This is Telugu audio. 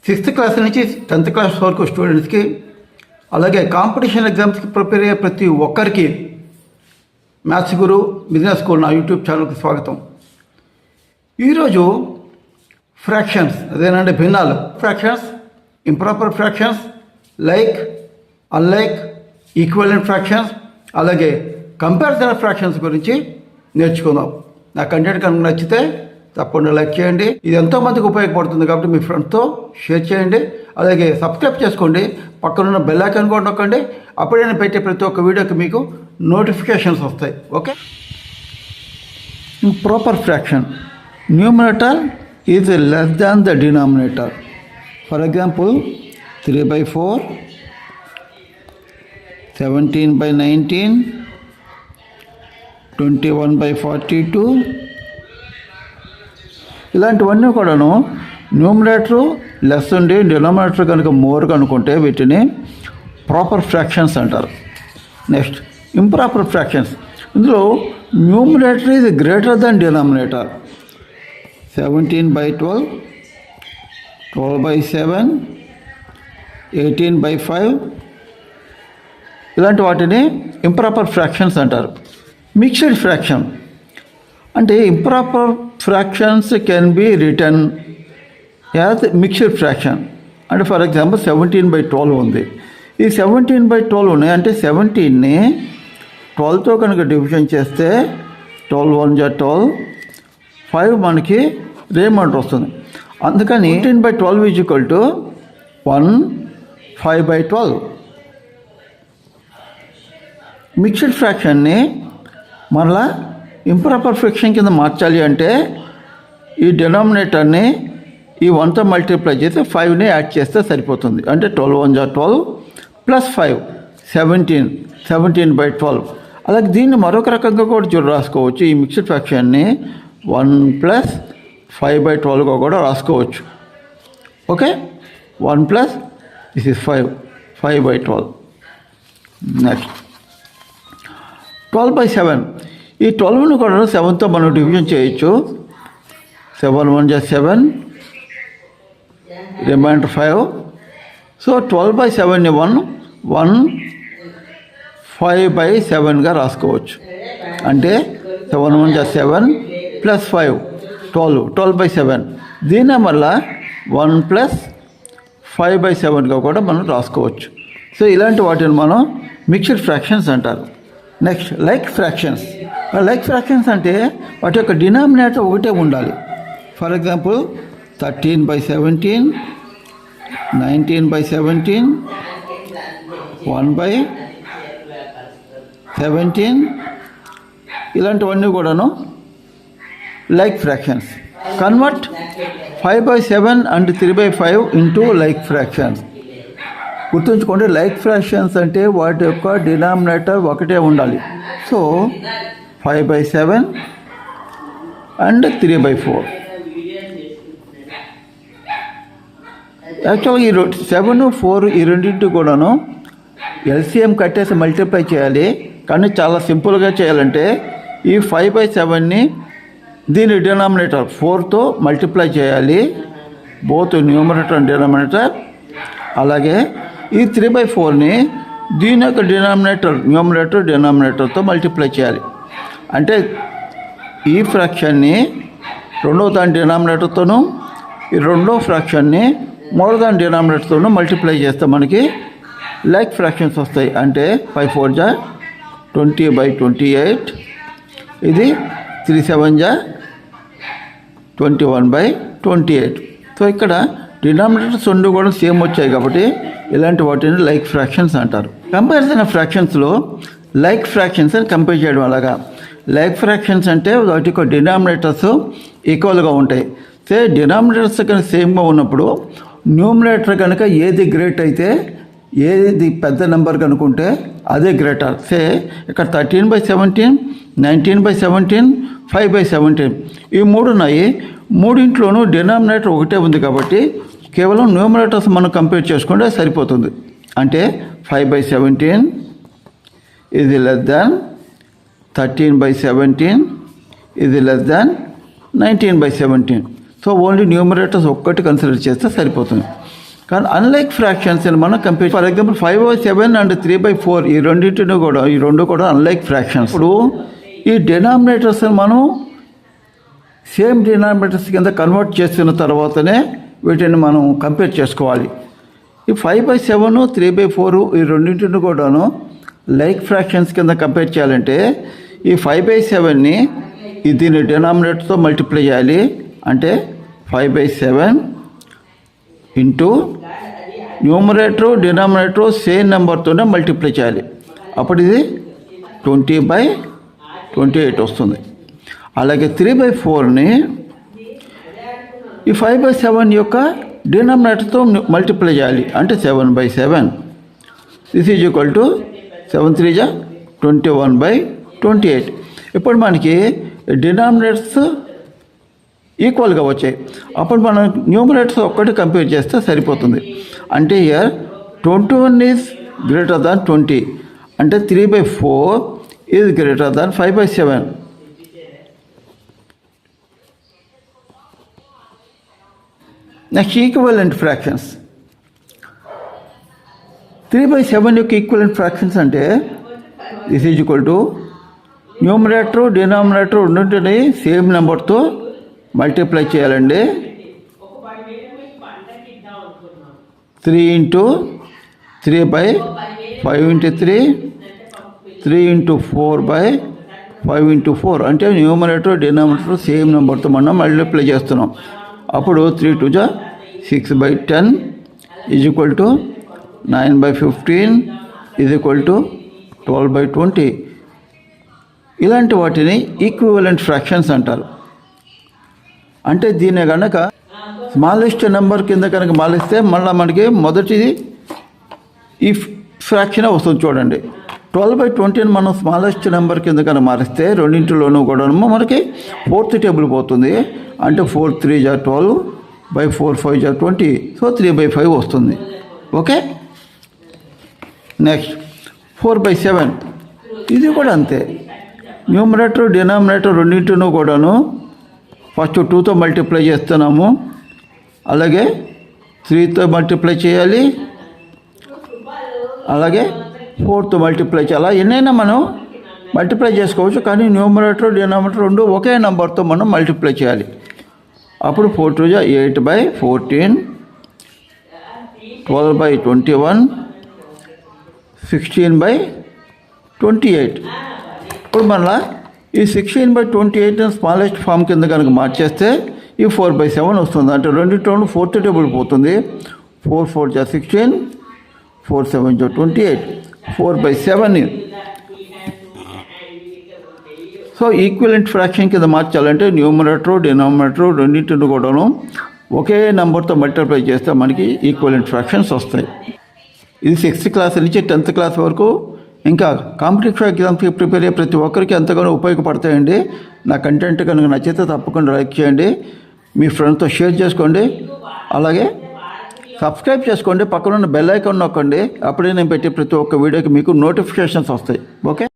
సిక్స్త్ క్లాస్ నుంచి 10th క్లాస్ వరకు స్టూడెంట్స్కి, అలాగే కాంపిటీషన్ ఎగ్జామ్స్కి ప్రిపేర్ అయ్యే ప్రతి ఒక్కరికి మ్యాథ్స్ గురు బిజినెస్ స్కూల్ నా యూట్యూబ్ ఛానల్కి స్వాగతం. ఈరోజు ఫ్రాక్షన్స్, అదేనంటే భిన్నాలు, fractions, improper fractions, like, unlike, equivalent fractions, అలాగే కంపారిజన్ ఫ్రాక్షన్స్ గురించి నేర్చుకుందాం. నా కంటెంట్ కనుక నచ్చితే తప్పకుండా లైక్ చేయండి. ఇది ఎంతోమందికి ఉపయోగపడుతుంది కాబట్టి మీ ఫ్రెండ్స్తో షేర్ చేయండి. అలాగే సబ్స్క్రైబ్ చేసుకోండి, పక్కనున్న బెల్ ఐకాన్ కూడా నొక్కండి. అప్పుడే నేను పెట్టే ప్రతి ఒక్క వీడియోకి మీకు నోటిఫికేషన్స్ వస్తాయి. Okay. Improper fraction, numerator is less than the denominator. For example 3/4, 17/19, 21/42, ఇలాంటివన్నీ కూడాను న్యూమరేటరు లెస్ ఉండి డినామినేటర్ కనుక మోర్ కనుకుంటే వీటిని ప్రాపర్ ఫ్రాక్షన్స్ అంటారు. Next improper fractions. ఇందులో numerator is greater than denominator. 17/12, 12/7, 18/5 ఇలాంటి వాటిని ఇంప్రాపర్ ఫ్రాక్షన్స్ అంటారు. మిక్స్డ్ ఫ్రాక్షన్ అంటే improper fractions can be written as mixed fraction. అంటే ఫర్ ఎగ్జాంపుల్ 17/12 ఉంది. ఈ 17/12 ఉన్నాయి అంటే 17ని 12తో కనుక డివిజన్ చేస్తే 12 1 = 12, 5 మనకి రిమైండర్ వస్తుంది. అందుకని 18/12 = 1, 5/12. మిక్స్డ్ ఫ్రాక్షన్ని మరలా ఇంప్రాపర్ ఫ్రాక్షన్ కింద మార్చాలి అంటే ఈ డినామినేటర్ని ఈ 1తో మల్టిప్లై చేసి 5ని యాడ్ చేస్తే సరిపోతుంది. అంటే 12 1 = 12 ప్లస్ 5 17, 17/12. అలాగే దీన్ని మరొక రకంగా కూడా రాసుకోవచ్చు. ఈ మిక్స్డ్ ఫ్రాక్షన్ని 1 + 5/12గా కూడా రాసుకోవచ్చు. ఓకే. 1 + this is 5, 5/12. నెక్స్ట్ 12/7. ఈ 12ను కూడా 7తో మనం డివిజన్ చేయొచ్చు. 7 1 = 7, రిమైండర్ 5. సో 12/7ని 1 5/7గా రాసుకోవచ్చు. అంటే 7 1 = 7 ప్లస్ 5 12/7. దీని వల్ల 1 + 5/7గా కూడా మనం రాసుకోవచ్చు. సో ఇలాంటి వాటిని మనం మిక్స్డ్ ఫ్రాక్షన్స్ అంటారు. Next like fractions. Like fractions అంటే వాటి యొక్క డినామినేటర్ ఒకటే ఉండాలి. ఫర్ ఎగ్జాంపుల్ 13/17, 19/17, 1/17 ఇలాంటివన్నీ కూడాను like fractions. Convert 5/7 and 3/5 into like fractions. గుర్తుంచుకోండి, లైక్ ఫ్రాక్షన్స్ అంటే వాటి యొక్క డినామినేటర్ ఒకటే ఉండాలి. So 5/7 and 3/4. యాక్చువల్గా ఈ 7 4 ఈ రెండింటి కూడాను ఎల్సిఎం కట్టేసి మల్టిప్లై చేయాలి. కానీ చాలా సింపుల్గా చేయాలంటే ఈ 5/7ని దీని డినామినేటర్ 4తో మల్టిప్లై చేయాలి, బోత్ న్యూమరేటర్ అండ్ డినామినేటర్. అలాగే ఈ 3/4ని దీని యొక్క డినామినేటర్ న్యూమరేటర్ డినామినేటర్తో మల్టిప్లై చేయాలి. అంటే ఈ ఫ్రాక్షన్ని రెండవ దాని డినామినేటర్తోనూ ఈ రెండో ఫ్రాక్షన్ని మూడో దాని డినామినేటర్తోనూ మల్టిప్లై చేస్తే మనకి లైక్ ఫ్రాక్షన్స్ వస్తాయి. అంటే 5 4 = 20/28, ఇది 3 7 = 21/28. సో ఇక్కడ డినామినేటర్స్ రెండు కూడా సేమ్ వచ్చాయి కాబట్టి ఇలాంటి వాటిని లైక్ ఫ్రాక్షన్స్ అంటారు. కంపారిజన్ ఆఫ్ ఫ్రాక్షన్స్లో లైక్ ఫ్రాక్షన్స్ అని కంపేర్ చేయడం. అలాగా లైక్ ఫ్రాక్షన్స్ అంటే వాటి యొక్క డినామినేటర్స్ ఈక్వల్గా ఉంటాయి. సే డినామినేటర్స్ కనుక సేమ్గా ఉన్నప్పుడు న్యూమరేటర్ కనుక ఏది గ్రేట్ అయితే, ఏది పెద్ద నెంబర్ కనుకుంటే అదే గ్రేటర్. సే ఇక్కడ 13/17, 19/17, 5/17 ఈ మూడు ఉన్నాయి. మూడింట్లోనూ డినామినేటర్ ఒకటే ఉంది కాబట్టి కేవలం న్యూమరేటర్స్ మనం కంపేర్ చేసుకుంటే సరిపోతుంది. అంటే 5/17 ఇది లెస్ దాన్ 13/17 ఇది less than 19/17. So only numerators ఒక్కటి కన్సిడర్ చేస్తే సరిపోతుంది. కానీ అన్లైక్ ఫ్రాక్షన్స్ మనం కంపేర్, ఫర్ ఎగ్జాంపుల్ 5/7 అండ్ 3/4 ఈ రెండు కూడా అన్లైక్ ఫ్రాక్షన్స్. ఇప్పుడు ఈ డినామినేటర్స్ మనం సేమ్ డినామినేటర్స్ కింద కన్వర్ట్ చేసిన తర్వాతనే వీటిని మనం కంపేర్ చేసుకోవాలి. ఈ 5/7 3/4 ఈ రెండింటిని కూడాను లైక్ ఫ్రాక్షన్స్ కింద కంపేర్ చేయాలంటే ఈ 5/7ని దీని డినామినేటర్తో మల్టిప్లై చేయాలి. అంటే 5/7 ఇంటూ న్యూమరేటర్ డినామినేటర్ సేమ్ నెంబర్తోనే మల్టిప్లై చేయాలి. అప్పుడు ఇది 20/28 వస్తుంది. అలాగే 3/4ని ఈ 5/7 యొక్క డినామినేటర్తో మల్టిప్లై చేయాలి. అంటే 7/7. This is equal to 7 3 21/28. ఇప్పుడు మనకి డినామినేటర్స్ ఈక్వల్గా వచ్చాయి. అప్పుడు మనం న్యూమరేటర్స్ ఒక్కటి కంపేర్ చేస్తే సరిపోతుంది. అంటే ఇయర్ 21 ఈజ్ గ్రేటర్ దాన్ 20. అంటే 3/4 is greater than 5/7. Next equivalent fractions. 3/7 యొక్క ఈక్వలెంట్ ఫ్రాక్షన్స్ అంటే this is equal to numerator denominator రెండింటిని సేమ్ నెంబర్తో మల్టిప్లై చేయాలండి. 3 ఇంటూ 3/5 ఇంటూ 3 ఇంటూ 4/5 ఇంటూ 4 అంటే న్యూమరేటర్ డినామినేటర్ సేమ్ నెంబర్తో మనం మల్టిప్లై చేస్తున్నాం. అప్పుడు 3 2 6/10 is equal to 9/15 is equal to 12/20. ఇలాంటి వాటిని ఈక్వివలెంట్ ఫ్రాక్షన్స్ అంటారు. అంటే దీన్ని కనుక స్మాలెస్ట్ నెంబర్ కింద కనుక మాలిస్తే మళ్ళీ మనకి మొదటిది ఈ ఫ్రాక్షన్ వస్తుంది. చూడండి, 12/20ని మనం స్మాలెస్ట్ నెంబర్ కింద కనుక మారిస్తే రెండింటిలోనూ కూడా మనకి 4th టేబుల్ పోతుంది. అంటే 4 3 12/4 5 20. సో 3/5 వస్తుంది. ఓకే. నెక్స్ట్ 4/7. ఇది కూడా అంతే. న్యూమరేటర్ డినామినేటర్ రెండింటినూ కూడాను ఫస్ట్ 2తో మల్టిప్లై చేస్తున్నాము. అలాగే 3తో మల్టిప్లై చేయాలి. అలాగే 4తో మల్టిప్లై చేయాలి. అలా ఎన్నైనా మనం మల్టిప్లై చేసుకోవచ్చు. కానీ న్యూమరేటర్ డినామినేటర్ రెండు ఒకే నెంబర్తో మనం మల్టిప్లై చేయాలి. అప్పుడు 4 2 8/14 12/21 16/28. ఇప్పుడు మళ్ళీ ఈ 16/28 స్మాలెస్ట్ ఫామ్ కింద కనుక మార్చేస్తే ఈ 4/7 వస్తుంది. అంటే రెండింటిలో 4th టేబుల్ పోతుంది. 4 4 16 4 7 28 4/7. సో ఈక్వివలెంట్ ఫ్రాక్షన్ కింద మార్చాలంటే న్యూమరేటర్ డినామినేటర్ రెండింటిని కూడాను ఒకే నెంబర్తో మల్టిప్లై చేస్తే మనకి ఈక్వివలెంట్ ఫ్రాక్షన్స్ వస్తాయి. ఇది 6th క్లాస్ నుంచి 10th క్లాస్ వరకు ఇంకా కాంపిటేటివ్ ఎగ్జామ్స్కి ప్రిపేర్ అయ్యే ప్రతి ఒక్కరికి ఎంతగానో ఉపయోగపడతాయండి. నా కంటెంట్ కనుక నచ్చితే తప్పకుండా లైక్ చేయండి, మీ ఫ్రెండ్స్తో షేర్ చేసుకోండి. అలాగే సబ్స్క్రైబ్ చేసుకోండి, పక్కన ఉన్న బెల్ ఐకాన్ నొక్కండి. అప్పుడే నేను పెట్టే ప్రతి ఒక్క వీడియోకి మీకు నోటిఫికేషన్స్ వస్తాయి. ఓకే.